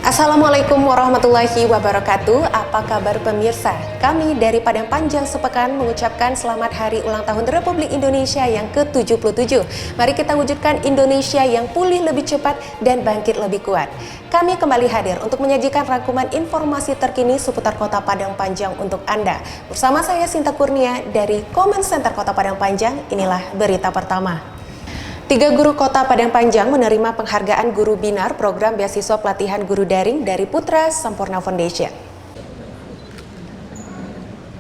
Assalamualaikum warahmatullahi wabarakatuh. Apa kabar pemirsa? Kami dari Padang Panjang Sepekan mengucapkan selamat hari ulang tahun Republik Indonesia yang ke-77. Mari kita wujudkan Indonesia yang pulih lebih cepat dan bangkit lebih kuat. Kami kembali hadir untuk menyajikan rangkuman informasi terkini seputar Kota Padang Panjang untuk Anda. Bersama saya Sinta Kurnia dari Comment Center Kota Padang Panjang, inilah berita pertama. 3 guru Kota Padang Panjang menerima penghargaan Guru Binar program beasiswa pelatihan guru daring dari Putra Sampurna Foundation.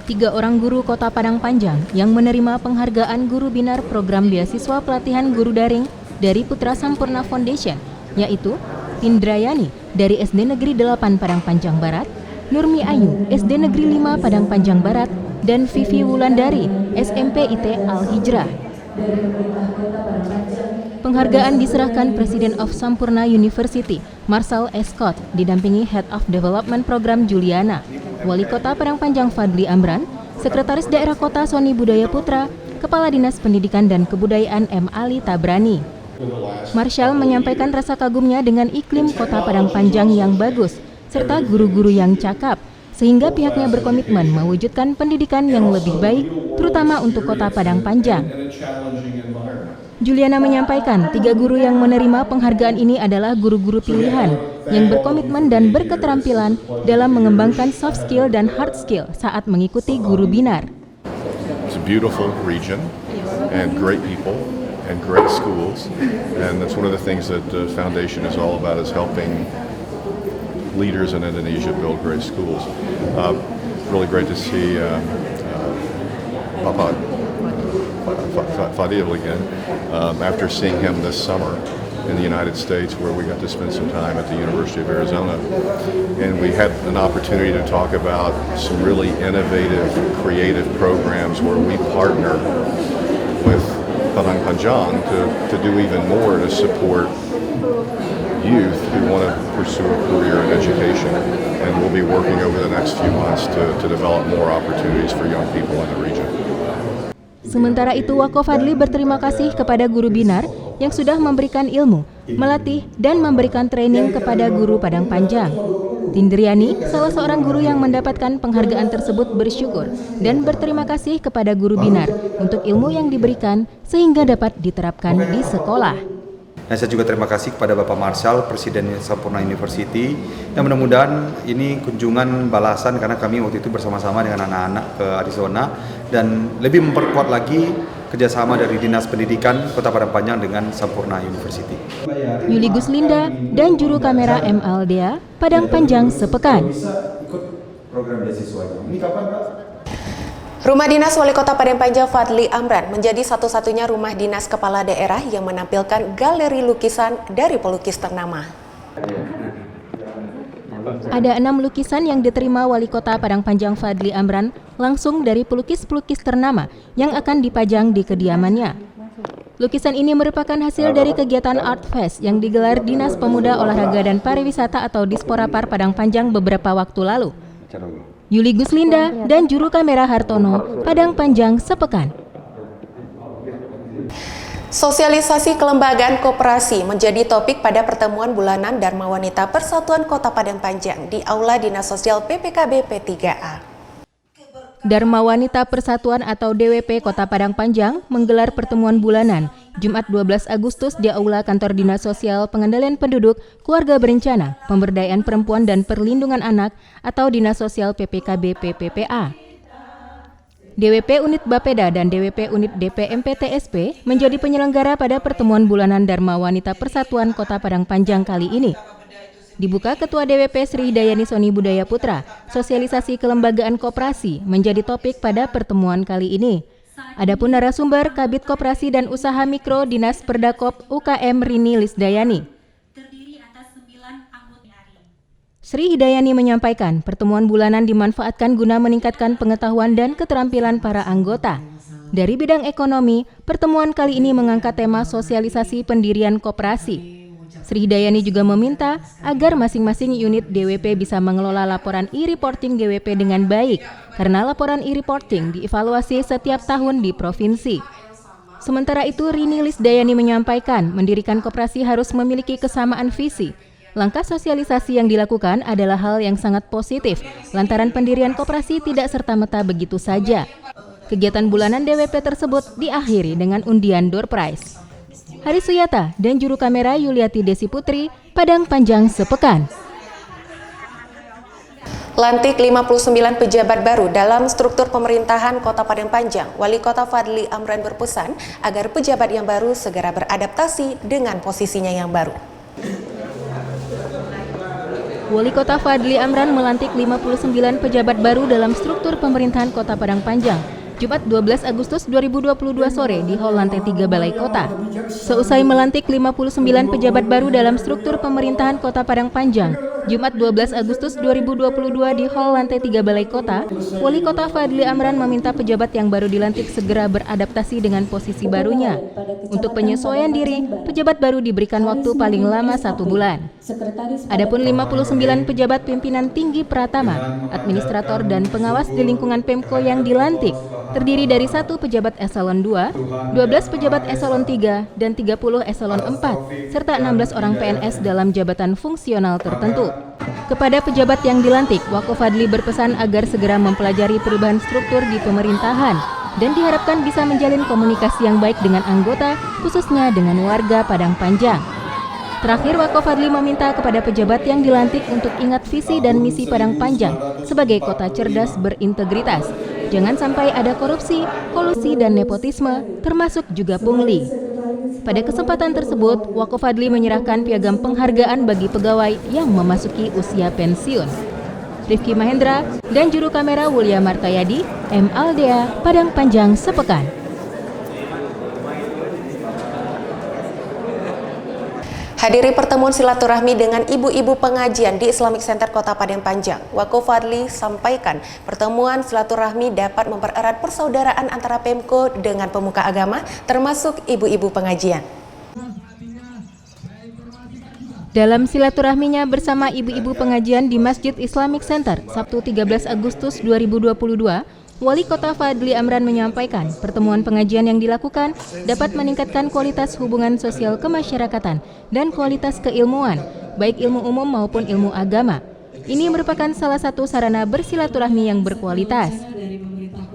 3 orang guru Kota Padang Panjang yang menerima penghargaan Guru Binar program beasiswa pelatihan guru daring dari Putra Sampurna Foundation, yaitu Indrayani dari SD Negeri 8 Padang Panjang Barat, Nurmi Ayu SD Negeri 5 Padang Panjang Barat, dan Vivi Wulandari SMP IT Al-Hijrah. Penghargaan diserahkan Presiden of Sampurna University, Marshall S. Scott, didampingi Head of Development Program Juliana, Wali Kota Padang Panjang Fadli Amran, Sekretaris Daerah Kota Sony Budaya Putra, Kepala Dinas Pendidikan dan Kebudayaan M. Ali Tabrani. Marshall menyampaikan rasa kagumnya dengan iklim Kota Padang Panjang yang bagus, serta guru-guru yang cakap, sehingga pihaknya berkomitmen mewujudkan pendidikan yang lebih baik, terutama untuk Kota Padang Panjang. Juliana menyampaikan 3 guru yang menerima penghargaan ini adalah guru-guru pilihan yang berkomitmen dan berketerampilan dalam mengembangkan soft skill dan hard skill saat mengikuti Guru Binar. It's a beautiful region and great people and great schools, and that's one of the things that the foundation is all about, is helping leaders in Indonesia build great schools. Really great to see Bapak Fadil again, after seeing him this summer in the United States, where we got to spend some time at the University of Arizona, and we had an opportunity to talk about some really innovative, creative programs where we partner with Padang Panjang to do even more to support youth who want to pursue a career in education, and we'll be working over the next few months to develop more opportunities for young people in the region. Sementara itu, Wako Fadli berterima kasih kepada Guru Binar yang sudah memberikan ilmu, melatih, dan memberikan training kepada guru Padang Panjang. Tindriani, salah seorang guru yang mendapatkan penghargaan tersebut, bersyukur dan berterima kasih kepada Guru Binar untuk ilmu yang diberikan sehingga dapat diterapkan di sekolah. Dan saya juga terima kasih kepada Bapak Marshall, Presiden Sampurna University, yang mudah-mudahan ini kunjungan balasan karena kami waktu itu bersama-sama dengan anak-anak ke Arizona, dan lebih memperkuat lagi kerjasama dari Dinas Pendidikan Kota Padang Panjang dengan Sampurna University. Yuli Guslinda dan juru kamera MLDA Padang Panjang Sepekan. Rumah Dinas Wali Kota Padang Panjang Fadli Amran menjadi satu-satunya rumah dinas kepala daerah yang menampilkan galeri lukisan dari pelukis ternama. Ada 6 lukisan yang diterima Wali Kota Padang Panjang Fadli Amran langsung dari pelukis-pelukis ternama yang akan dipajang di kediamannya. Lukisan ini merupakan hasil dari kegiatan Art Fest yang digelar Dinas Pemuda, Olahraga, dan Pariwisata atau Disporapar Padang Panjang beberapa waktu lalu. Yuli Guslinda dan juru kamera Hartono, Padang Panjang Sepekan. Sosialisasi kelembagaan koperasi menjadi topik pada pertemuan bulanan Dharma Wanita Persatuan Kota Padang Panjang di Aula Dinas Sosial PPKB P3A. Dharma Wanita Persatuan atau DWP Kota Padang Panjang menggelar pertemuan bulanan Jumat 12 Agustus di Aula Kantor Dinas Sosial Pengendalian Penduduk, Keluarga Berencana, Pemberdayaan Perempuan dan Perlindungan Anak atau Dinas Sosial PPKB PPPA. DWP Unit Bapeda dan DWP Unit DPMPTSP menjadi penyelenggara pada pertemuan bulanan Dharma Wanita Persatuan Kota Padang Panjang kali ini. Dibuka Ketua DWP Sri Hidayani Sony Budaya Putra, sosialisasi kelembagaan koperasi menjadi topik pada pertemuan kali ini. Adapun narasumber Kabid Koperasi dan Usaha Mikro Dinas Perdakop UKM Rini Lisdayani. Sri Hidayani menyampaikan pertemuan bulanan dimanfaatkan guna meningkatkan pengetahuan dan keterampilan para anggota. Dari bidang ekonomi, pertemuan kali ini mengangkat tema sosialisasi pendirian koperasi. Sri Hidayani juga meminta agar masing-masing unit DWP bisa mengelola laporan e-reporting DWP dengan baik, karena laporan e-reporting dievaluasi setiap tahun di provinsi. Sementara itu, Rini Lisdayani menyampaikan mendirikan koperasi harus memiliki kesamaan visi, Langkah sosialisasi yang dilakukan adalah hal yang sangat positif, lantaran pendirian koperasi tidak serta-merta begitu saja. Kegiatan bulanan DWP tersebut diakhiri dengan undian door prize. Haris Suyata dan juru kamera Yuliati Desi Putri, Padang Panjang sepekan. Lantik 59 pejabat baru dalam struktur pemerintahan Kota Padang Panjang, Wali Kota Fadli Amran berpesan agar pejabat yang baru segera beradaptasi dengan posisinya yang baru. Wali Kota Fadli Amran melantik 59 pejabat baru dalam struktur pemerintahan Kota Padang Panjang, Jumat 12 Agustus 2022 sore di Hall Lantai 3 Balai Kota. Seusai melantik 59 pejabat baru dalam struktur pemerintahan Kota Padang Panjang, Jumat 12 Agustus 2022 di Hall Lantai 3 Balai Kota, Wali Kota Fadli Amran meminta pejabat yang baru dilantik segera beradaptasi dengan posisi barunya. Untuk penyesuaian diri, pejabat baru diberikan waktu paling lama 1 bulan. Adapun 59 pejabat pimpinan tinggi Pratama, administrator dan pengawas di lingkungan Pemko yang dilantik, terdiri dari 1 pejabat eselon 2, 12 pejabat eselon 3, dan 30 eselon 4, serta 16 orang PNS dalam jabatan fungsional tertentu. Kepada pejabat yang dilantik, Wako Fadli berpesan agar segera mempelajari perubahan struktur di pemerintahan dan diharapkan bisa menjalin komunikasi yang baik dengan anggota, khususnya dengan warga Padang Panjang. Terakhir, Wako Fadli meminta kepada pejabat yang dilantik untuk ingat visi dan misi Padang Panjang sebagai kota cerdas berintegritas. Jangan sampai ada korupsi, kolusi, dan nepotisme, termasuk juga pungli. Pada kesempatan tersebut, Wako Fadli menyerahkan piagam penghargaan bagi pegawai yang memasuki usia pensiun. Rifki Mahendra dan juru kamera Wulia Martayadi, M. Aldea, Padang Panjang sepekan. Hadiri pertemuan silaturahmi dengan ibu-ibu pengajian di Islamic Center Kota Padang Panjang, Wako Fadli sampaikan pertemuan silaturahmi dapat mempererat persaudaraan antara Pemko dengan pemuka agama, termasuk ibu-ibu pengajian. Dalam silaturahminya bersama ibu-ibu pengajian di Masjid Islamic Center, Sabtu 13 Agustus 2022, Wali Kota Fadli Amran menyampaikan pertemuan pengajian yang dilakukan dapat meningkatkan kualitas hubungan sosial kemasyarakatan dan kualitas keilmuan, baik ilmu umum maupun ilmu agama. Ini merupakan salah satu sarana bersilaturahmi yang berkualitas.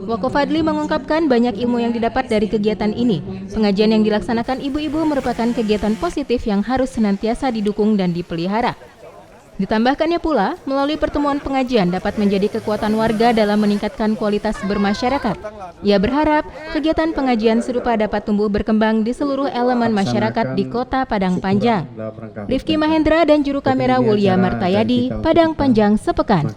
Wako Fadli mengungkapkan banyak ilmu yang didapat dari kegiatan ini. Pengajian yang dilaksanakan ibu-ibu merupakan kegiatan positif yang harus senantiasa didukung dan dipelihara. Ditambahkannya pula, melalui pertemuan pengajian dapat menjadi kekuatan warga dalam meningkatkan kualitas bermasyarakat. Ia berharap kegiatan pengajian serupa dapat tumbuh berkembang di seluruh elemen masyarakat di Kota Padang Panjang. Rifki Mahendra dan juru kamera Wulia Martayadi, Padang Panjang sepekan.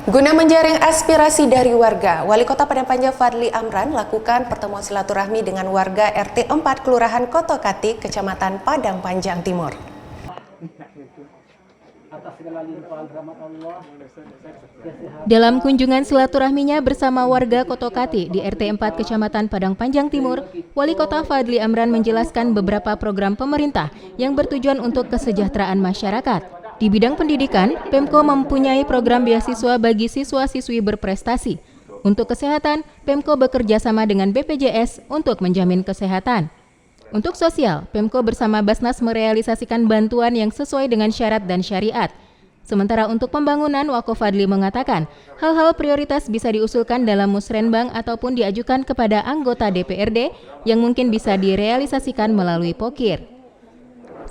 Guna menjaring aspirasi dari warga, Wali Kota Padang Panjang Fadli Amran lakukan pertemuan silaturahmi dengan warga RT 4 Kelurahan Kotokati, Kecamatan Padang Panjang Timur. Dalam kunjungan silaturahminya bersama warga Kotokati di RT 4 Kecamatan Padang Panjang Timur, Wali Kota Fadli Amran menjelaskan beberapa program pemerintah yang bertujuan untuk kesejahteraan masyarakat. Di bidang pendidikan, Pemko mempunyai program beasiswa bagi siswa-siswi berprestasi. Untuk kesehatan, Pemko bekerja sama dengan BPJS untuk menjamin kesehatan. Untuk sosial, Pemko bersama Basnas merealisasikan bantuan yang sesuai dengan syarat dan syariat. Sementara untuk pembangunan, Wako Fadli mengatakan, hal-hal prioritas bisa diusulkan dalam musrenbang ataupun diajukan kepada anggota DPRD yang mungkin bisa direalisasikan melalui pokir.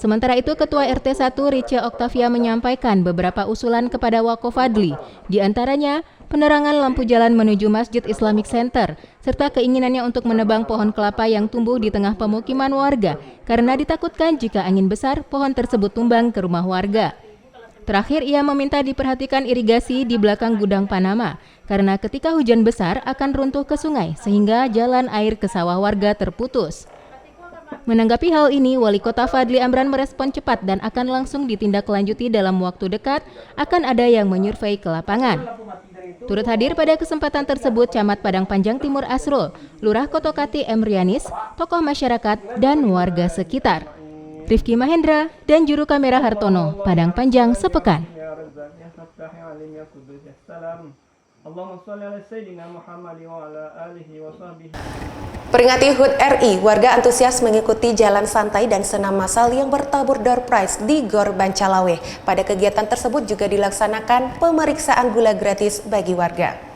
Sementara itu, Ketua RT 1 Rice Oktavia menyampaikan beberapa usulan kepada Wako Fadli, di antaranya penerangan lampu jalan menuju Masjid Islamic Center, serta keinginannya untuk menebang pohon kelapa yang tumbuh di tengah pemukiman warga, karena ditakutkan jika angin besar, pohon tersebut tumbang ke rumah warga. Terakhir, ia meminta diperhatikan irigasi di belakang gudang Panama, karena ketika hujan besar akan runtuh ke sungai, sehingga jalan air ke sawah warga terputus. Menanggapi hal ini, Wali Kota Fadli Amran merespon cepat dan akan langsung ditindaklanjuti dalam waktu dekat, akan ada yang menyurvei ke lapangan. Turut hadir pada kesempatan tersebut Camat Padang Panjang Timur Asrul, Lurah Kotokati M. Rianis, tokoh masyarakat, dan warga sekitar. Rifki Mahendra dan juru kamera Hartono, Padang Panjang sepekan. Allahumma shalli ala sayyidina Muhammad wa ala alihi wa sahbihi. Peringati HUT RI, warga antusias mengikuti jalan santai dan senam massal yang bertabur door prize di Gor Bancalawe. Pada kegiatan tersebut juga dilaksanakan pemeriksaan gula gratis bagi warga.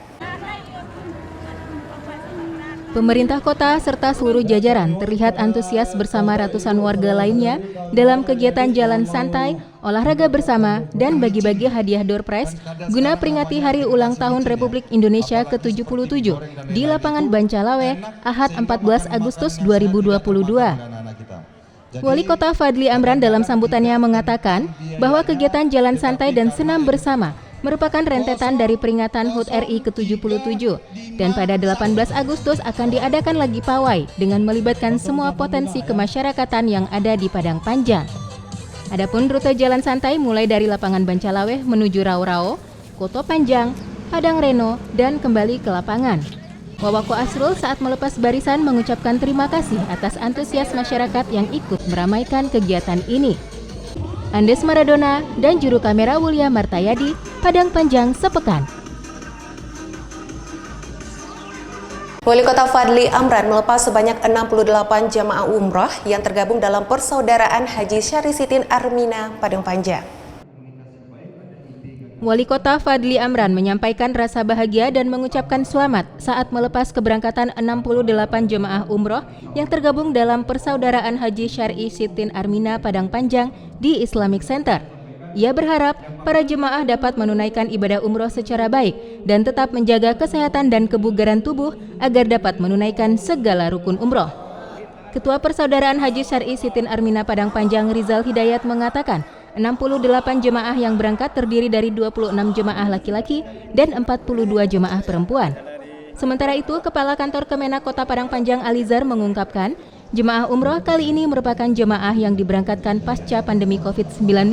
Pemerintah kota serta seluruh jajaran terlihat antusias bersama ratusan warga lainnya dalam kegiatan jalan santai, olahraga bersama, dan bagi-bagi hadiah door prize guna peringati Hari Ulang Tahun Republik Indonesia ke-77 di lapangan Bancalawe, Ahad 14 Agustus 2022. Wali Kota Fadli Amran dalam sambutannya mengatakan bahwa kegiatan jalan santai dan senam bersama merupakan rentetan dari peringatan HUT RI ke-77 dan pada 18 Agustus akan diadakan lagi pawai dengan melibatkan semua potensi kemasyarakatan yang ada di Padang Panjang. Adapun rute jalan santai mulai dari lapangan Bancalawe menuju Rao-Rao, Koto Panjang, Padang Reno, dan kembali ke lapangan. Wawako Asrul saat melepas barisan mengucapkan terima kasih atas antusias masyarakat yang ikut meramaikan kegiatan ini. Andes Maradona dan juru kamera Wulia Martayadi, Padang Panjang sepekan. Wali Kota Fadli Amran melepas sebanyak 68 jamaah umroh yang tergabung dalam Persaudaraan Haji Syarisitin Armina Padang Panjang. Wali Kota Fadli Amran menyampaikan rasa bahagia dan mengucapkan selamat saat melepas keberangkatan 68 jemaah umroh yang tergabung dalam Persaudaraan Haji Syar'i Sitin Armina Padang Panjang di Islamic Center. Ia berharap para jemaah dapat menunaikan ibadah umroh secara baik dan tetap menjaga kesehatan dan kebugaran tubuh agar dapat menunaikan segala rukun umroh. Ketua Persaudaraan Haji Syar'i Sitin Armina Padang Panjang Rizal Hidayat mengatakan 68 jemaah yang berangkat terdiri dari 26 jemaah laki-laki dan 42 jemaah perempuan. Sementara itu, Kepala Kantor Kemenak Kota Padang Panjang Alizar mengungkapkan, jemaah umroh kali ini merupakan jemaah yang diberangkatkan pasca pandemi COVID-19.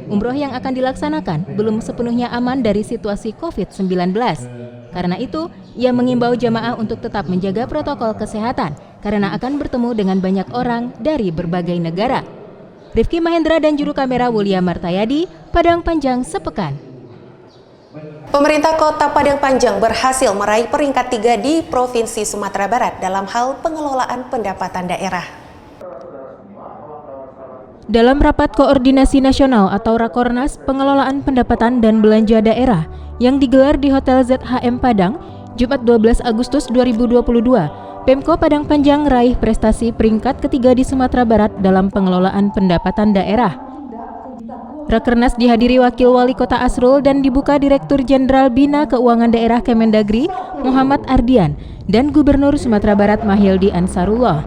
Umroh yang akan dilaksanakan belum sepenuhnya aman dari situasi COVID-19. Karena itu, ia mengimbau jemaah untuk tetap menjaga protokol kesehatan karena akan bertemu dengan banyak orang dari berbagai negara. Rifki Mahendra dan juru kamera Wulia Martayadi, Padang Panjang sepekan. Pemerintah Kota Padang Panjang berhasil meraih peringkat 3 di Provinsi Sumatera Barat dalam hal pengelolaan pendapatan daerah. Dalam rapat koordinasi nasional atau Rakornas Pengelolaan Pendapatan dan Belanja Daerah yang digelar di Hotel ZHM Padang, Jumat 12 Agustus 2022, Pemko Padang Panjang raih prestasi peringkat ketiga di Sumatera Barat dalam pengelolaan pendapatan daerah. Rakernas dihadiri Wakil Wali Kota Asrul dan dibuka Direktur Jenderal Bina Keuangan Daerah Kemendagri Muhammad Ardian dan Gubernur Sumatera Barat Mahildi Ansarullah.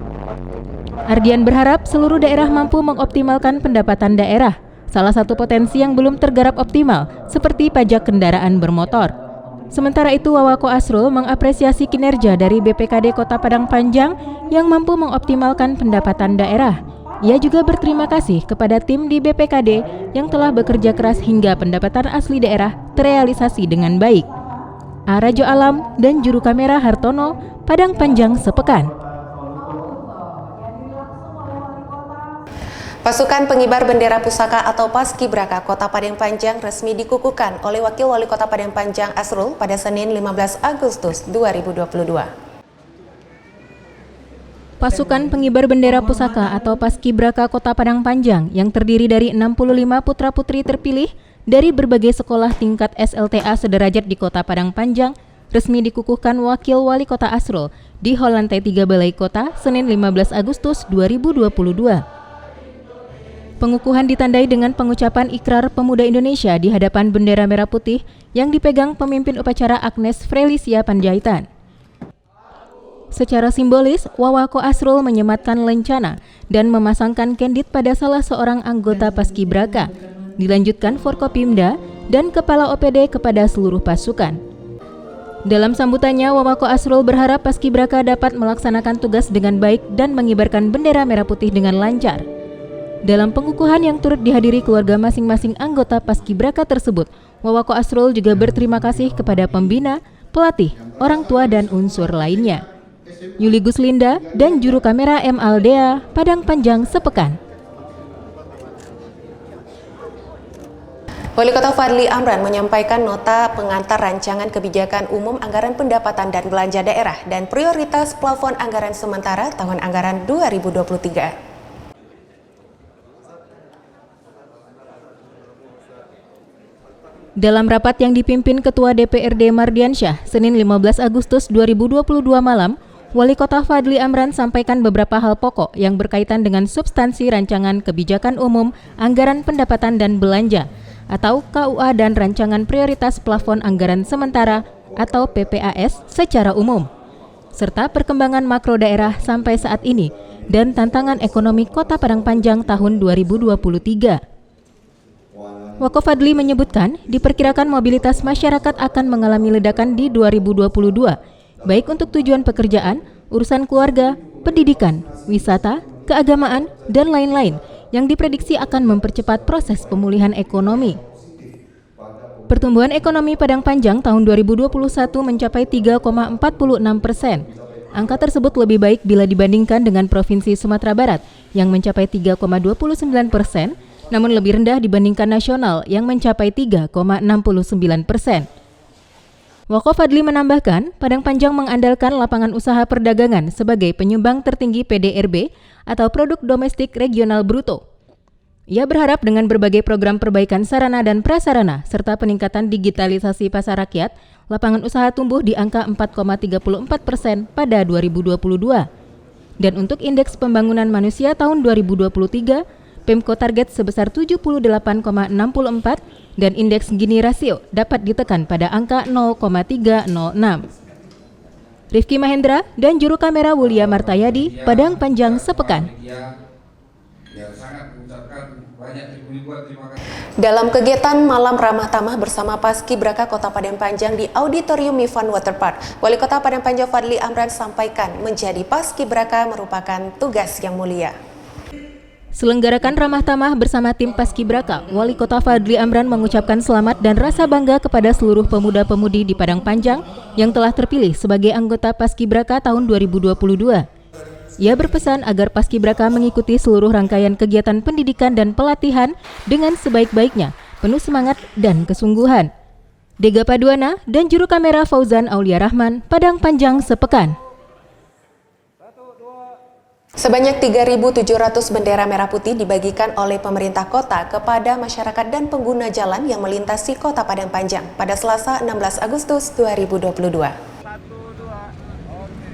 Ardian berharap seluruh daerah mampu mengoptimalkan pendapatan daerah. Salah satu potensi yang belum tergarap optimal seperti pajak kendaraan bermotor. Sementara itu, Wawako Asrul mengapresiasi kinerja dari BPKD Kota Padang Panjang yang mampu mengoptimalkan pendapatan daerah. Ia juga berterima kasih kepada tim di BPKD yang telah bekerja keras hingga pendapatan asli daerah terrealisasi dengan baik. Arajo Alam dan juru kamera Hartono, Padang Panjang sepekan. Pasukan pengibar bendera pusaka atau Paskibraka Kota Padang Panjang resmi dikukuhkan oleh Wakil Wali Kota Padang Panjang Asrul pada Senin 15 Agustus 2022. Pasukan pengibar bendera pusaka atau Paskibraka Kota Padang Panjang yang terdiri dari 65 putra-putri terpilih dari berbagai sekolah tingkat SLTA sederajat di Kota Padang Panjang resmi dikukuhkan Wakil Wali Kota Asrul di Hall Lantai 3 Balai Kota Senin 15 Agustus 2022. Pengukuhan ditandai dengan pengucapan Ikrar Pemuda Indonesia di hadapan bendera merah putih yang dipegang pemimpin upacara Agnes Frelisia Panjaitan. Secara simbolis, Wawako Asrul menyematkan lencana dan memasangkan kendit pada salah seorang anggota Paskibraka. Dilanjutkan Forkopimda dan Kepala OPD kepada seluruh pasukan. Dalam sambutannya, Wawako Asrul berharap Paskibraka dapat melaksanakan tugas dengan baik dan mengibarkan bendera merah putih dengan lancar. Dalam pengukuhan yang turut dihadiri keluarga masing-masing anggota Paskibraka tersebut, Wawako Asrul juga berterima kasih kepada pembina, pelatih, orang tua dan unsur lainnya. Yuli Guslinda dan juru kamera M. Aldea, Padang Panjang sepekan. Wali Kota Fadly Amran menyampaikan nota pengantar rancangan kebijakan umum anggaran pendapatan dan belanja daerah dan prioritas plafon anggaran sementara tahun anggaran 2023. Dalam rapat yang dipimpin Ketua DPRD Mardiansyah, Senin 15 Agustus 2022 malam, Wali Kota Fadly Amran sampaikan beberapa hal pokok yang berkaitan dengan substansi rancangan kebijakan umum anggaran pendapatan dan belanja atau KUA dan rancangan prioritas plafon anggaran sementara atau PPAS secara umum, serta perkembangan makro daerah sampai saat ini dan tantangan ekonomi Kota Padang Panjang tahun 2023. Wako Fadly menyebutkan diperkirakan mobilitas masyarakat akan mengalami ledakan di 2022, baik untuk tujuan pekerjaan, urusan keluarga, pendidikan, wisata, keagamaan, dan lain-lain yang diprediksi akan mempercepat proses pemulihan ekonomi. Pertumbuhan ekonomi Padang Panjang tahun 2021 mencapai 3,46%. Angka tersebut lebih baik bila dibandingkan dengan Provinsi Sumatera Barat yang mencapai 3,29%, namun lebih rendah dibandingkan nasional yang mencapai 3,69%. Wako Fadly menambahkan, Padang Panjang mengandalkan lapangan usaha perdagangan sebagai penyumbang tertinggi PDRB atau Produk Domestik Regional Bruto. Ia berharap dengan berbagai program perbaikan sarana dan prasarana serta peningkatan digitalisasi pasar rakyat, lapangan usaha tumbuh di angka 4,34% pada 2022. Dan untuk indeks pembangunan manusia tahun 2023, Pemko target sebesar 78,64 dan indeks Gini rasio dapat ditekan pada angka 0,306. Rifki Mahendra dan juru kamera Wulia Martayadi, Padang Panjang sepekan. Dalam kegiatan Malam Ramah Tamah bersama Paskibraka Kota Padang Panjang di Auditorium Mifan Waterpark, Wali Kota Padang Panjang Fadly Amran sampaikan menjadi Paskibraka merupakan tugas yang mulia. Selenggarakan ramah tamah bersama tim Paskibraka, Wali Kota Fadly Amran mengucapkan selamat dan rasa bangga kepada seluruh pemuda-pemudi di Padang Panjang yang telah terpilih sebagai anggota Paskibraka tahun 2022. Ia berpesan agar Paskibraka mengikuti seluruh rangkaian kegiatan pendidikan dan pelatihan dengan sebaik-baiknya, penuh semangat dan kesungguhan. Dega Paduana dan juru kamera Fauzan Aulia Rahman, Padang Panjang sepekan. Sebanyak 3.700 bendera merah putih dibagikan oleh pemerintah kota kepada masyarakat dan pengguna jalan yang melintasi Kota Padang Panjang pada Selasa 16 Agustus 2022.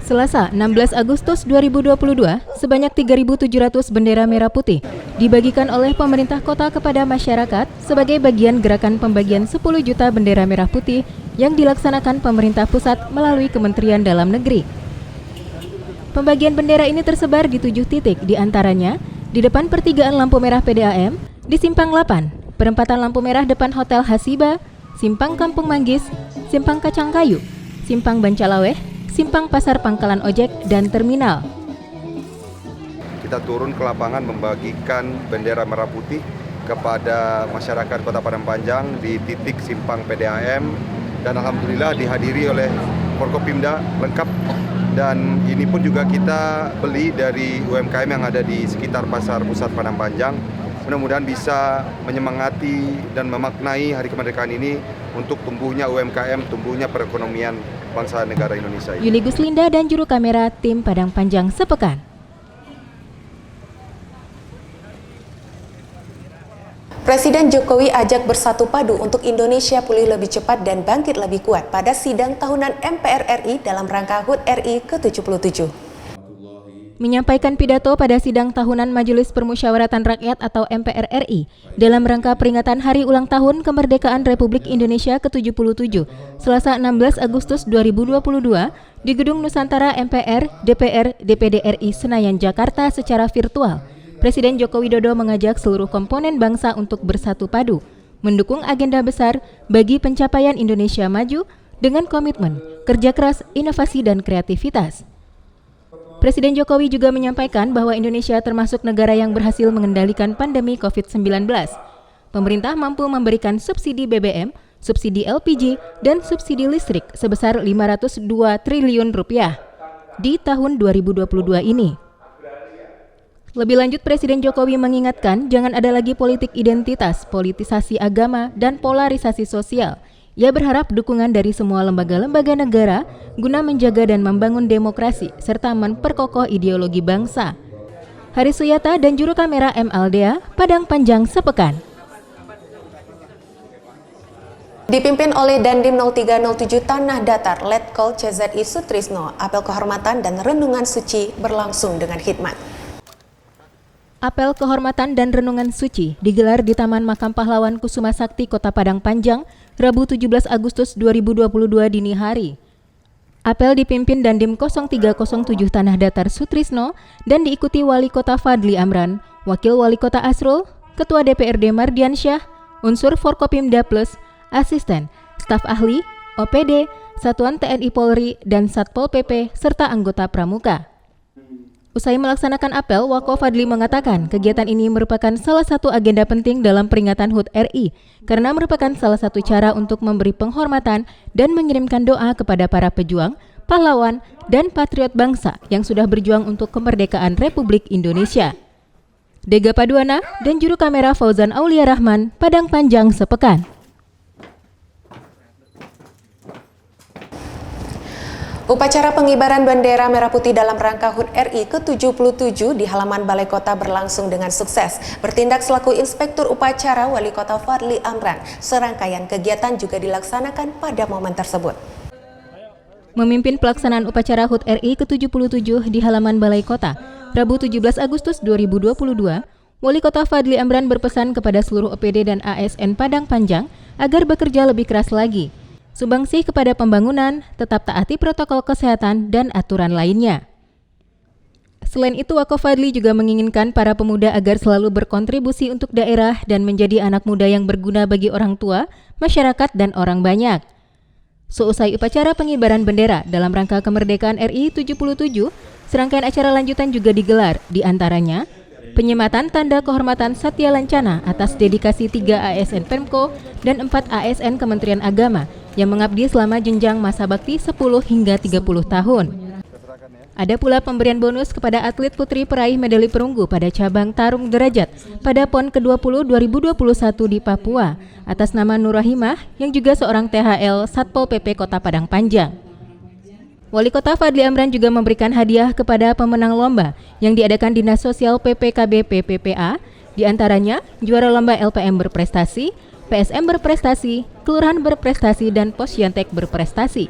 Selasa 16 Agustus 2022, sebanyak 3.700 bendera merah putih dibagikan oleh pemerintah kota kepada masyarakat sebagai bagian gerakan pembagian 10 juta bendera merah putih yang dilaksanakan pemerintah pusat melalui Kementerian Dalam Negeri. Pembagian bendera ini tersebar di 7 titik, diantaranya di depan pertigaan lampu merah PDAM, di Simpang 8, perempatan lampu merah depan Hotel Hasiba, Simpang Kampung Manggis, Simpang Kacang Kayu, Simpang Bancalaweh, Simpang Pasar Pangkalan Ojek, dan Terminal. Kita turun ke lapangan membagikan bendera merah putih kepada masyarakat Kota Padang Panjang di titik Simpang PDAM, dan alhamdulillah dihadiri oleh Forkopimda lengkap. Dan ini pun juga kita beli dari UMKM yang ada di sekitar Pasar Pusat Padang Panjang. Mudah-mudahan bisa menyemangati dan memaknai Hari Kemerdekaan ini untuk tumbuhnya UMKM, tumbuhnya perekonomian bangsa negara Indonesia. Yuli Guslinda dan juru kamera tim Padang Panjang sepekan. Presiden Jokowi ajak bersatu padu untuk Indonesia pulih lebih cepat dan bangkit lebih kuat pada sidang tahunan MPR RI dalam rangka HUT RI ke-77. Menyampaikan pidato pada sidang tahunan Majelis Permusyawaratan Rakyat atau MPR RI dalam rangka peringatan Hari Ulang Tahun Kemerdekaan Republik Indonesia ke-77, Selasa 16 Agustus 2022 di Gedung Nusantara MPR, DPR, DPD RI Senayan, Jakarta secara virtual. Presiden Joko Widodo mengajak seluruh komponen bangsa untuk bersatu padu, mendukung agenda besar bagi pencapaian Indonesia maju dengan komitmen, kerja keras, inovasi, dan kreativitas. Presiden Jokowi juga menyampaikan bahwa Indonesia termasuk negara yang berhasil mengendalikan pandemi COVID-19. Pemerintah mampu memberikan subsidi BBM, subsidi LPG, dan subsidi listrik sebesar 502 triliun rupiah di tahun 2022 ini. Lebih lanjut, Presiden Jokowi mengingatkan jangan ada lagi politik identitas, politisasi agama, dan polarisasi sosial. Ia berharap dukungan dari semua lembaga-lembaga negara guna menjaga dan membangun demokrasi serta memperkokoh ideologi bangsa. Haris Suyata dan juru kamera M. Aldea, Padang Panjang sepekan. Dipimpin oleh Dandim 0307 Tanah Datar, Letkol CZI Sutrisno, apel kehormatan dan renungan suci berlangsung dengan hikmat. Apel kehormatan dan renungan suci digelar di Taman Makam Pahlawan Kusuma Sakti, Kota Padang Panjang, Rabu 17 Agustus 2022 dini hari. Apel dipimpin Dandim 0307 Tanah Datar Sutrisno dan diikuti Wali Kota Fadli Amran, Wakil Wali Kota Asrul, Ketua DPRD Mardiansyah, unsur Forkopimda Plus, asisten, staf ahli, OPD, Satuan TNI Polri, dan Satpol PP, serta anggota pramuka. Usai melaksanakan apel, Wako Fadli mengatakan kegiatan ini merupakan salah satu agenda penting dalam peringatan HUT RI karena merupakan salah satu cara untuk memberi penghormatan dan mengirimkan doa kepada para pejuang, pahlawan, dan patriot bangsa yang sudah berjuang untuk kemerdekaan Republik Indonesia. Dega Paduana dan juru kamera Fauzan Aulia Rahman, Padang Panjang sepekan. Upacara pengibaran bendera merah putih dalam rangka HUT RI ke-77 di halaman Balai Kota berlangsung dengan sukses. Bertindak selaku Inspektur Upacara Wali Kota Fadli Amran, serangkaian kegiatan juga dilaksanakan pada momen tersebut. Memimpin pelaksanaan upacara HUT RI ke-77 di halaman Balai Kota, Rabu 17 Agustus 2022, Wali Kota Fadli Amran berpesan kepada seluruh OPD dan ASN Padang Panjang agar bekerja lebih keras lagi. Sumbangsih kepada pembangunan, tetap taati protokol kesehatan dan aturan lainnya. Selain itu, Wako Fadli juga menginginkan para pemuda agar selalu berkontribusi untuk daerah dan menjadi anak muda yang berguna bagi orang tua, masyarakat, dan orang banyak. Seusai upacara pengibaran bendera dalam rangka kemerdekaan RI 77, serangkaian acara lanjutan juga digelar, di antaranya penyematan tanda kehormatan Satya Lancana atas dedikasi 3 ASN Pemko dan 4 ASN Kementerian Agama yang mengabdi selama jenjang masa bakti 10 hingga 30 tahun. Ada pula pemberian bonus kepada atlet putri peraih medali perunggu pada cabang tarung derajat pada PON ke-20 2021 di Papua atas nama Nurahimah yang juga seorang THL Satpol PP Kota Padang Panjang. Wali Kota Fadli Amran juga memberikan hadiah kepada pemenang lomba yang diadakan Dinas Sosial PPKB PPPA, diantaranya juara lomba LPM berprestasi, PSM berprestasi, Kelurahan berprestasi, dan Posyantek berprestasi.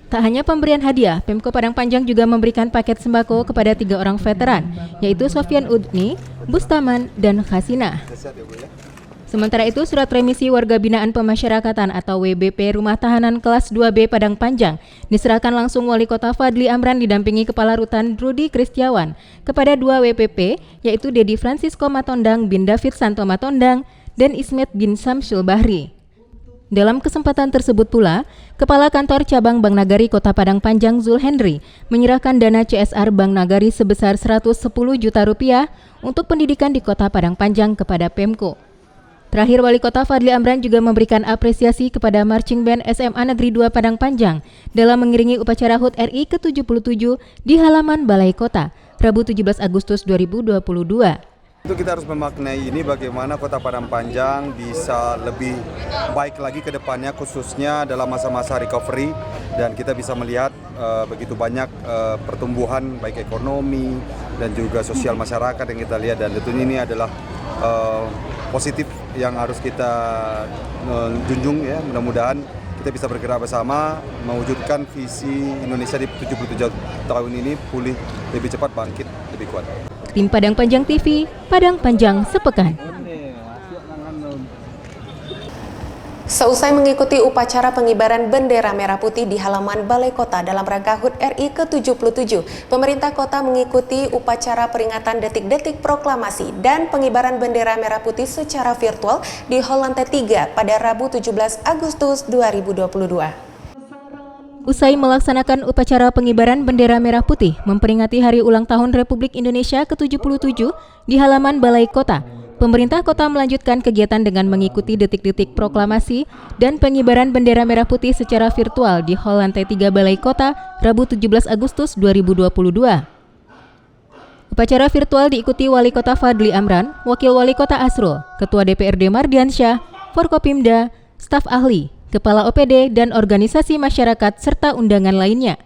Tak hanya pemberian hadiah, Pemko Padang Panjang juga memberikan paket sembako kepada 3 orang veteran, yaitu Sofian Udni, Bustaman, dan Khasinah. Sementara itu, surat remisi warga binaan pemasyarakatan atau WBP Rumah Tahanan Kelas 2B Padang Panjang diserahkan langsung Wali Kota Fadli Amran didampingi Kepala Rutan Rudi Kristiawan kepada 2 WPP, yaitu Dedi Francisco Matondang bin David Santo Matondang dan Ismet bin Samsul Bahri. Dalam kesempatan tersebut pula, Kepala Kantor Cabang Bank Nagari Kota Padang Panjang Zul Henry menyerahkan dana CSR Bank Nagari sebesar 110 juta rupiah untuk pendidikan di Kota Padang Panjang kepada Pemko. Terakhir, Wali Kota Fadli Amran juga memberikan apresiasi kepada Marching Band SMA Negeri 2 Padang Panjang dalam mengiringi upacara HUT RI ke-77 di halaman Balai Kota, Rabu 17 Agustus 2022. Itu kita harus memaknai ini bagaimana Kota Padang Panjang bisa lebih baik lagi ke depannya, khususnya dalam masa-masa recovery, dan kita bisa melihat begitu banyak pertumbuhan baik ekonomi dan juga sosial masyarakat yang kita lihat, dan tentunya ini adalah positif yang harus kita junjung ya. Mudah-mudahan kita bisa bergerak bersama mewujudkan visi Indonesia di 77 tahun ini pulih lebih cepat, bangkit lebih kuat. Tim Padang Panjang TV, Padang Panjang sepekan. Seusai mengikuti upacara pengibaran bendera merah putih di halaman Balai Kota dalam rangka HUT RI ke-77, pemerintah kota mengikuti upacara peringatan detik-detik proklamasi dan pengibaran bendera merah putih secara virtual di Hall Lantai 3 pada Rabu 17 Agustus 2022. Usai melaksanakan upacara pengibaran bendera merah putih memperingati Hari Ulang Tahun Republik Indonesia ke-77 di halaman Balai Kota, pemerintah kota melanjutkan kegiatan dengan mengikuti detik-detik proklamasi dan pengibaran bendera merah putih secara virtual di Hall Lantai 3 Balai Kota, Rabu 17 Agustus 2022. Upacara virtual diikuti Wali Kota Fadli Amran, Wakil Wali Kota Asrul, Ketua DPRD Mardiansyah, Forkopimda, staf ahli, Kepala OPD, dan organisasi masyarakat serta undangan lainnya.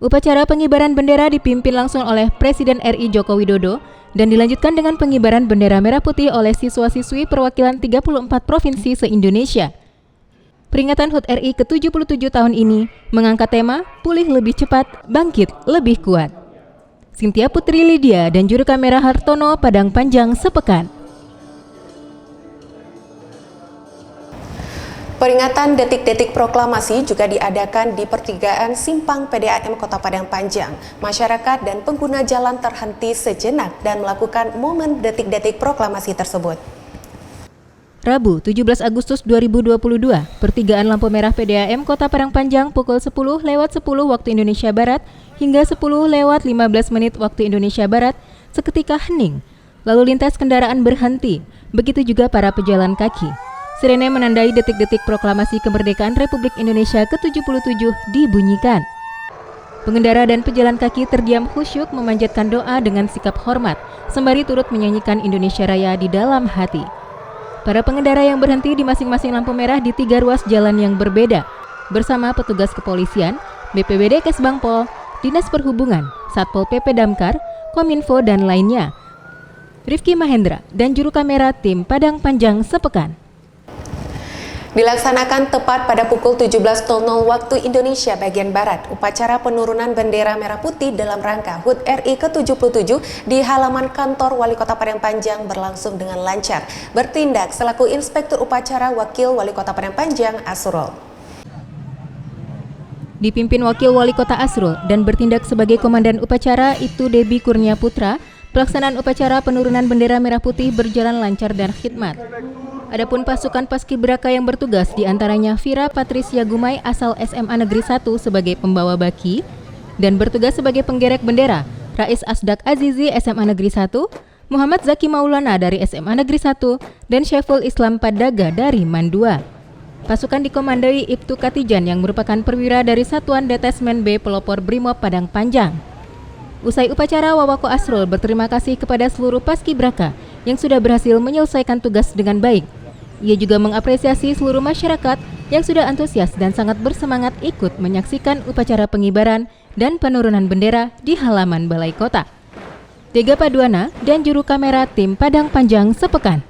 Upacara pengibaran bendera dipimpin langsung oleh Presiden RI Joko Widodo dan dilanjutkan dengan pengibaran bendera merah putih oleh siswa-siswi perwakilan 34 provinsi se-Indonesia. Peringatan HUT RI ke-77 tahun ini mengangkat tema Pulih Lebih Cepat, Bangkit Lebih Kuat. Cynthia Putri Lydia dan juru kamera Hartono, Padang Panjang sepekan. Peringatan detik-detik proklamasi juga diadakan di pertigaan Simpang PDAM Kota Padang Panjang. Masyarakat dan pengguna jalan terhenti sejenak dan melakukan momen detik-detik proklamasi tersebut. Rabu, 17 Agustus 2022, pertigaan lampu merah PDAM Kota Padang Panjang pukul 10.10 waktu Indonesia Barat hingga 10.15 menit waktu Indonesia Barat seketika hening. Lalu lintas kendaraan berhenti, begitu juga para pejalan kaki. Sirene menandai detik-detik proklamasi kemerdekaan Republik Indonesia ke-77 dibunyikan. Pengendara dan pejalan kaki terdiam khusyuk memanjatkan doa dengan sikap hormat, sembari turut menyanyikan Indonesia Raya di dalam hati. Para pengendara yang berhenti di masing-masing lampu merah di 3 ruas jalan yang berbeda, bersama petugas kepolisian, BPBD Kesbangpol, Dinas Perhubungan, Satpol PP Damkar, Kominfo, dan lainnya. Rifki Mahendra dan juru kamera tim Padang Panjang sepekan. Dilaksanakan tepat pada pukul 17.00 waktu Indonesia bagian Barat, upacara penurunan bendera merah putih dalam rangka HUT RI ke-77 di halaman kantor Wali Kota Padang Panjang berlangsung dengan lancar. Bertindak selaku Inspektur Upacara Wakil Wali Kota Padang Panjang, Asrul. Dipimpin Wakil Wali Kota Asrul dan bertindak sebagai Komandan Upacara itu Debi Kurnia Putra, pelaksanaan upacara penurunan bendera merah putih berjalan lancar dan khidmat. Adapun pasukan paskibraka yang bertugas diantaranya Vira Patricia Gumai asal SMA Negeri 1 sebagai pembawa baki dan bertugas sebagai penggerek bendera Rais Asdak Azizi SMA Negeri 1, Muhammad Zaki Maulana dari SMA Negeri 1, dan Syaiful Islam Padaga dari Mandua. Pasukan dikomandoi Ibtu Katijan yang merupakan perwira dari Satuan Detesmen B Pelopor Brimob Padang Panjang. Usai upacara, Wawako Asrul berterima kasih kepada seluruh paskibraka yang sudah berhasil menyelesaikan tugas dengan baik. Ia juga mengapresiasi seluruh masyarakat yang sudah antusias dan sangat bersemangat ikut menyaksikan upacara pengibaran dan penurunan bendera di halaman Balai Kota. Tega Paduana dan juru kamera tim Padang Panjang sepekan.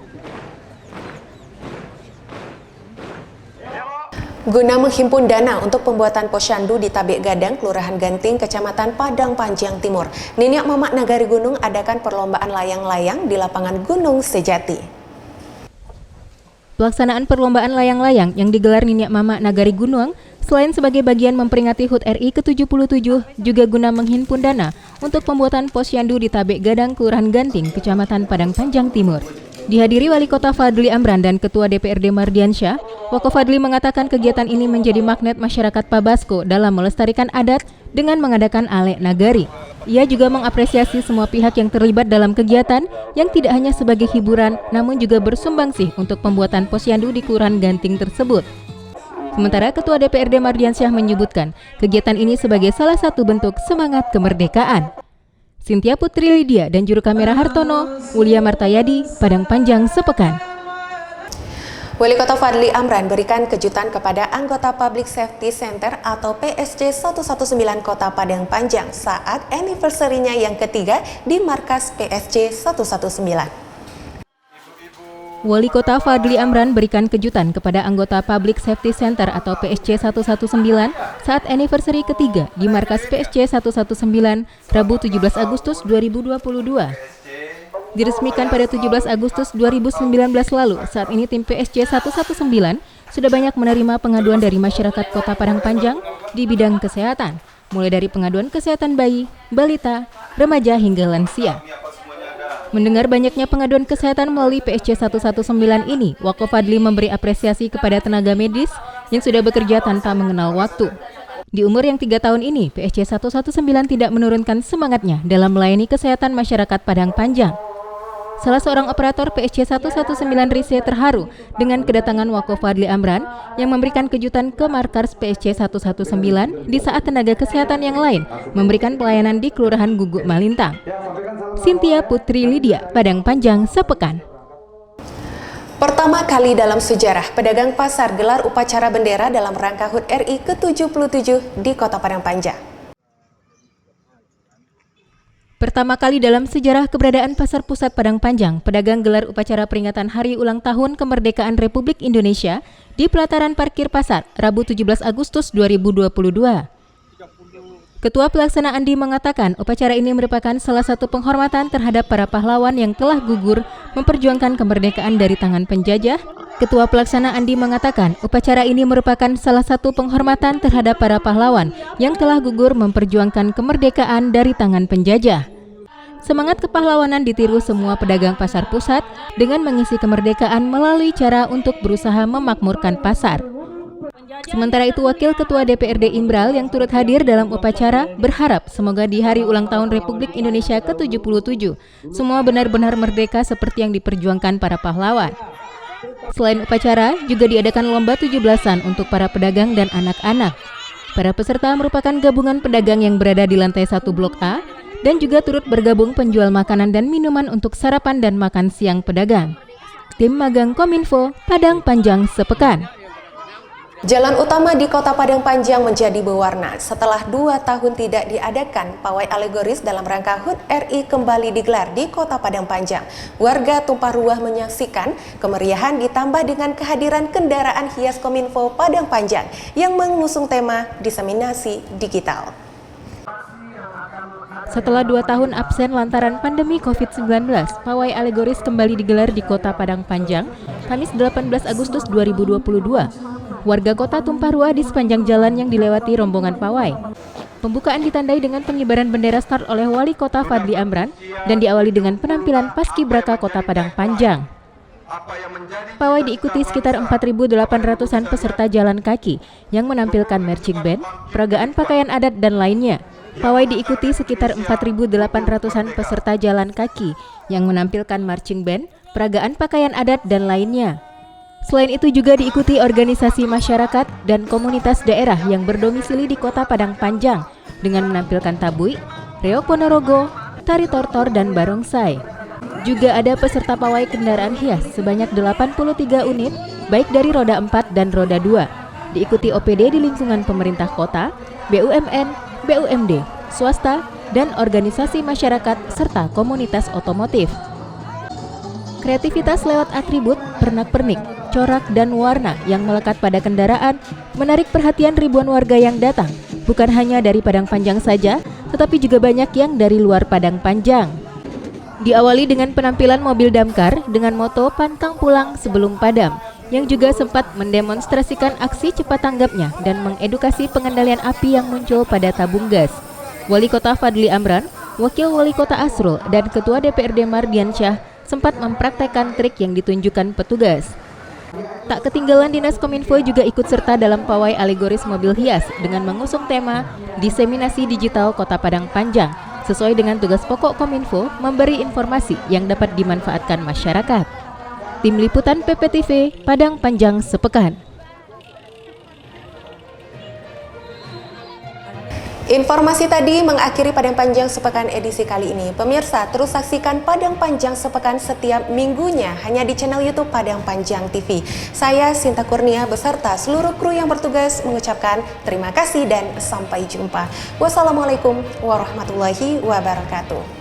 Guna menghimpun dana untuk pembuatan posyandu di Tabek Gadang, Kelurahan Ganting, Kecamatan Padang Panjang Timur, Niniak Mamak Nagari Gunung adakan perlombaan layang-layang di lapangan Gunung Sejati. Pelaksanaan perlombaan layang-layang yang digelar Niniak Mamak Nagari Gunung selain sebagai bagian memperingati HUT RI ke-77 juga guna menghimpun dana untuk pembuatan posyandu di Tabek Gadang, Kelurahan Ganting, Kecamatan Padang Panjang Timur. Dihadiri Wali Kota Fadli Amran dan Ketua DPRD Mardiansyah, Wako Fadli mengatakan kegiatan ini menjadi magnet masyarakat Pabasko dalam melestarikan adat dengan mengadakan alek nagari. Ia juga mengapresiasi semua pihak yang terlibat dalam kegiatan yang tidak hanya sebagai hiburan, namun juga bersumbangsi untuk pembuatan posyandu di Kelurahan Ganting tersebut. Sementara Ketua DPRD Mardiansyah menyebutkan kegiatan ini sebagai salah satu bentuk semangat kemerdekaan. Cynthia Putri Lydia dan juru kamera Hartono, Wulia Martayadi, Padang Panjang sepekan. Wali Kota Fadli Amran berikan kejutan kepada anggota Public Safety Center atau PSC 119 Kota Padang Panjang saat anniversary-nya yang ketiga di markas PSC 119. Wali Kota Fadli Amran berikan kejutan kepada anggota Public Safety Center atau PSC 119 saat anniversary ketiga di markas PSC 119 Rabu 17 Agustus 2022. Diresmikan pada 17 Agustus 2019 lalu, saat ini tim PSC 119 sudah banyak menerima pengaduan dari masyarakat Kota Padang Panjang di bidang kesehatan, mulai dari pengaduan kesehatan bayi, balita, remaja hingga lansia. Mendengar banyaknya pengaduan kesehatan melalui PSC 119 ini, Wako Fadli memberi apresiasi kepada tenaga medis yang sudah bekerja tanpa mengenal waktu. Di umur yang 3 tahun ini, PSC 119 tidak menurunkan semangatnya dalam melayani kesehatan masyarakat Padang Panjang. salah seorang operator PSC 119 Rise terharu dengan kedatangan Wako Fadli Amran yang memberikan kejutan ke markas PSC 119 di saat tenaga kesehatan yang lain memberikan pelayanan di Kelurahan Guguk Malintang. Cynthia Putri Lydia, Padang Panjang sepekan. Pertama kali dalam sejarah, pedagang pasar gelar upacara bendera dalam rangka HUT RI ke-77 di Kota Padang Panjang. Pertama kali dalam sejarah keberadaan Pasar Pusat Padang Panjang, pedagang gelar upacara peringatan Hari Ulang Tahun Kemerdekaan Republik Indonesia di pelataran parkir pasar, Rabu 17 Agustus 2022. Ketua Pelaksana Andi mengatakan upacara ini merupakan salah satu penghormatan terhadap para pahlawan yang telah gugur memperjuangkan kemerdekaan dari tangan penjajah. Ketua Pelaksana Andi mengatakan upacara ini merupakan salah satu penghormatan terhadap para pahlawan yang telah gugur memperjuangkan kemerdekaan dari tangan penjajah. Semangat kepahlawanan ditiru semua pedagang pasar pusat dengan mengisi kemerdekaan melalui cara untuk berusaha memakmurkan pasar. Sementara itu, Wakil Ketua DPRD Imbral yang turut hadir dalam upacara berharap semoga di Hari Ulang Tahun Republik Indonesia ke-77 semua benar-benar merdeka seperti yang diperjuangkan para pahlawan. Selain upacara, juga diadakan lomba 17-an untuk para pedagang dan anak-anak. Para peserta merupakan gabungan pedagang yang berada di lantai 1 Blok A dan juga turut bergabung penjual makanan dan minuman untuk sarapan dan makan siang pedagang. Tim Magang Kominfo, Padang Panjang sepekan. Jalan utama di Kota Padang Panjang menjadi berwarna setelah 2 tahun tidak diadakan pawai alegoris dalam rangka HUT RI kembali digelar di Kota Padang Panjang. Warga tumpah ruah menyaksikan kemeriahan ditambah dengan kehadiran kendaraan hias Kominfo Padang Panjang yang mengusung tema diseminasi digital. Setelah 2 tahun absen lantaran pandemi COVID-19, pawai alegoris kembali digelar di Kota Padang Panjang, Kamis 18 Agustus 2022. Warga kota tumpah ruah di sepanjang jalan yang dilewati rombongan pawai. Pembukaan ditandai dengan pengibaran bendera start oleh Wali Kota Fadli Amran dan diawali dengan penampilan Paskibraka Kota Padang Panjang. Pawai diikuti sekitar 4.800-an peserta jalan kaki yang menampilkan marching band, peragaan pakaian adat dan lainnya. Pawai diikuti sekitar 4.800-an peserta jalan kaki yang menampilkan marching band, peragaan pakaian adat dan lainnya. Selain itu juga diikuti organisasi masyarakat dan komunitas daerah yang berdomisili di Kota Padang Panjang dengan menampilkan tabui, reok ponorogo, tari tortor dan barongsai. Juga ada peserta pawai kendaraan hias sebanyak 83 unit baik dari roda 4 dan roda 2. Diikuti OPD di lingkungan pemerintah kota, BUMN, BUMD, swasta, dan organisasi masyarakat serta komunitas otomotif. Kreativitas lewat atribut, pernak-pernik, corak, dan warna yang melekat pada kendaraan menarik perhatian ribuan warga yang datang, bukan hanya dari Padang Panjang saja, tetapi juga banyak yang dari luar Padang Panjang. Diawali dengan penampilan mobil damkar dengan moto pantang pulang sebelum padam, yang juga sempat mendemonstrasikan aksi cepat tanggapnya dan mengedukasi pengendalian api yang muncul pada tabung gas. Wali Kota Fadli Amran, Wakil Wali Kota Asrul, dan Ketua DPRD Mardiansyah sempat mempraktekkan trik yang ditunjukkan petugas. Tak ketinggalan Dinas Kominfo juga ikut serta dalam pawai alegoris mobil hias dengan mengusung tema diseminasi digital Kota Padang Panjang sesuai dengan tugas pokok Kominfo memberi informasi yang dapat dimanfaatkan masyarakat. Tim Liputan PPTV Padang Panjang sepekan. Informasi tadi mengakhiri Padang Panjang Sepekan edisi kali ini. Pemirsa, terus saksikan Padang Panjang Sepekan setiap minggunya hanya di channel YouTube Padang Panjang TV. Saya Sinta Kurnia beserta seluruh kru yang bertugas mengucapkan terima kasih dan sampai jumpa. Wassalamualaikum warahmatullahi wabarakatuh.